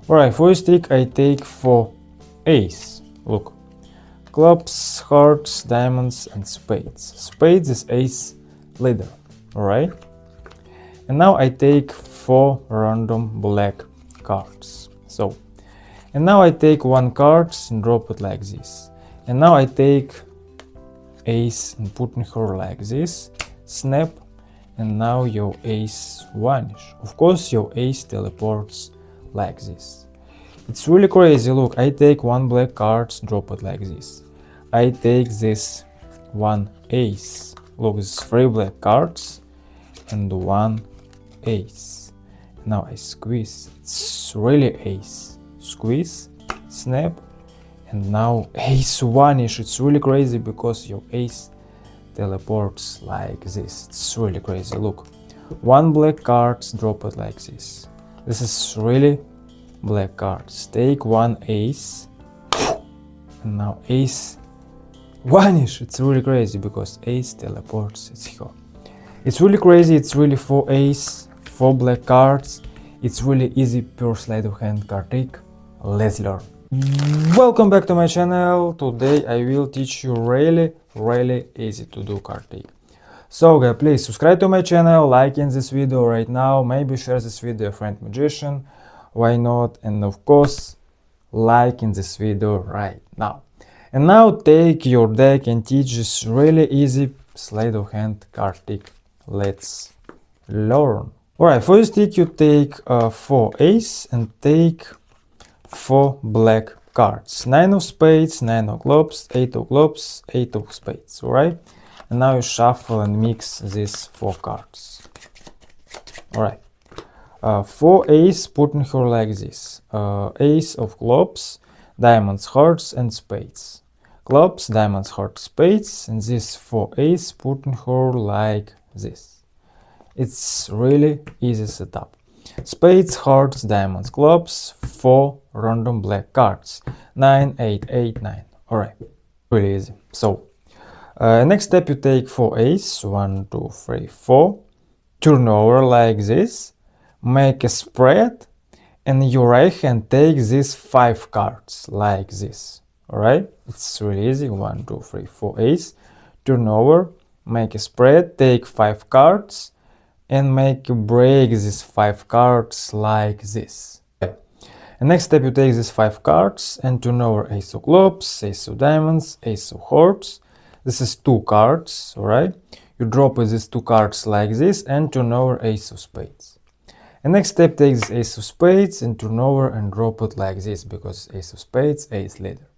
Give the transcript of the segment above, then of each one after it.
Alright, for this trick I take 4 ace. Look. Clubs, hearts, diamonds and spades. Spades is ace leader. Alright. And now I take 4 random black cards. So, and now I take 1 card and drop it like this. And now I take ace and put in her like this. Snap. And now your ace vanish. Of course your ace teleports like this. It's really crazy. Look, I take 1 black card, drop it like this. I take this 1 ace. Look, it's 3 black cards and 1 ace. Now I squeeze. It's really ace. Squeeze, snap, and now ace vanish. It's really crazy because your ace teleports like this. It's really crazy. Look, 1 black card, drop it like this. This is really black cards. Take 1 ace, and now ace vanish. It's really crazy because ace teleports. It's here. It's really crazy. It's really 4 ace, 4 black cards. It's really easy pure sleight of hand card trick. Let's learn. Welcome back to my channel. Today I will teach you really easy to do card trick. So guys, please subscribe to my channel, like in this video right now, maybe share this video with a friend magician, why not, and of course like in this video right now. And now take your deck and teach this really easy sleight of hand card trick. Let's learn. Alright, for this trick you take 4 ace and take 4 black cards. 9 of spades, 9 of clubs, 8 of clubs, 8 of spades. Alright, and now you shuffle and mix these 4 cards. Alright, 4 ace, put in her like this. Ace of clubs, diamonds, hearts and spades. Clubs, diamonds, hearts, spades, and this 4 ace, put in her like this. It's really easy setup. Spades, hearts, diamonds, clubs, 4 random black cards. 9, 8, 8, 9. Alright, really easy. So, next step you take 4 ace, 1, 2, 3, 4. Turn over like this. Make a spread. And your right hand takes these 5 cards like this. Alright, it's really easy. 1, 2, 3, 4 ace. Turn over. Make a spread. Take 5 cards. And make you break these 5 cards like this. Okay. And next step you take these 5 cards and turn over ace of clubs, ace of diamonds, ace of hearts. This is 2 cards, alright? You drop these 2 cards like this and turn over ace of spades. And next step take this ace of spades and turn over and drop it like this because ace of spades, ace leader.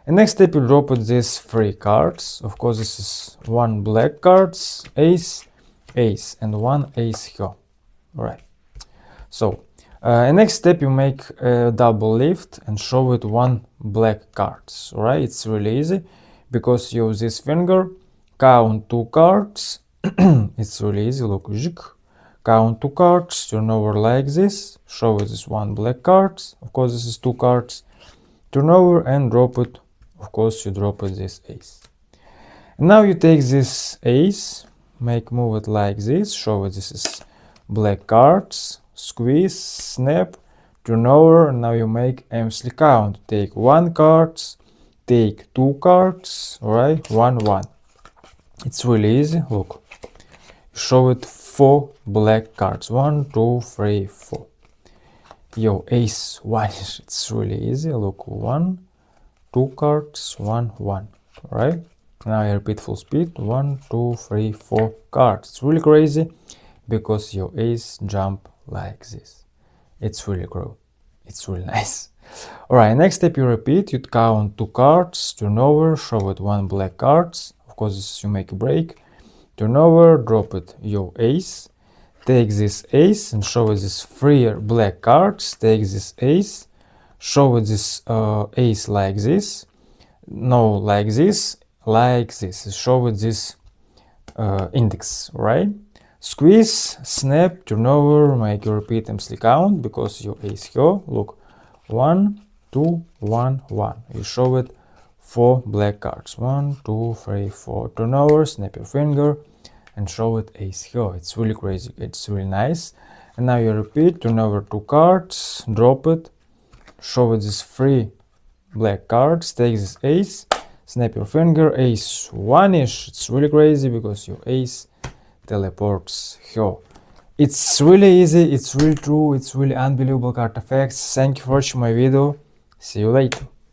And next step you drop it these 3 cards. Of course this is 1 black cards, ace, ace and 1 ace here. Alright, so next step you make a double lift and show it 1 black cards. Alright, it's really easy because you use this finger, count 2 cards. It's really easy. Look, count 2 cards, turn over like this, show it this 1 black cards. Of course this is 2 cards. Turn over and drop it. Of course you drop it this ace. And now you take this ace, move it like this, show it this is black cards, squeeze, snap, turn over, and now you make empty count. Take 1 cards, take 2 cards, alright, 1, 1. It's really easy. Look, you show it 4 black cards. 1, 2, 3, 4. Yo, ace vanish. It's really easy. Look, 1, 2 cards, 1, 1. Alright. Now I repeat full speed. 1, 2, 3, 4 cards. It's really crazy because your ace jump like this. It's really cool. It's really nice. Alright, next step you repeat. You count 2 cards, turn over, show it 1 black cards. Of course you make a break. Turn over, drop it your ace. Take this ace and show it this 3 black cards. Take this ace, show it this ace like this. No, like this. Like this, show it this index, right? Squeeze, snap, turn over, make you repeat empty count because your ace here. Look, 1, 2, 1, 1. You show it 4 black cards. 1, 2, 3, 4. Turn over, snap your finger, and show it ace here. It's really crazy. It's really nice. And now you repeat, turn over 2 cards, drop it, show it these 3 black cards, take this ace, snap your finger, ace vanish. It's really crazy because your ace teleports her. It's really easy, it's really true, it's really unbelievable card effects. Thank you for watching my video. See you later.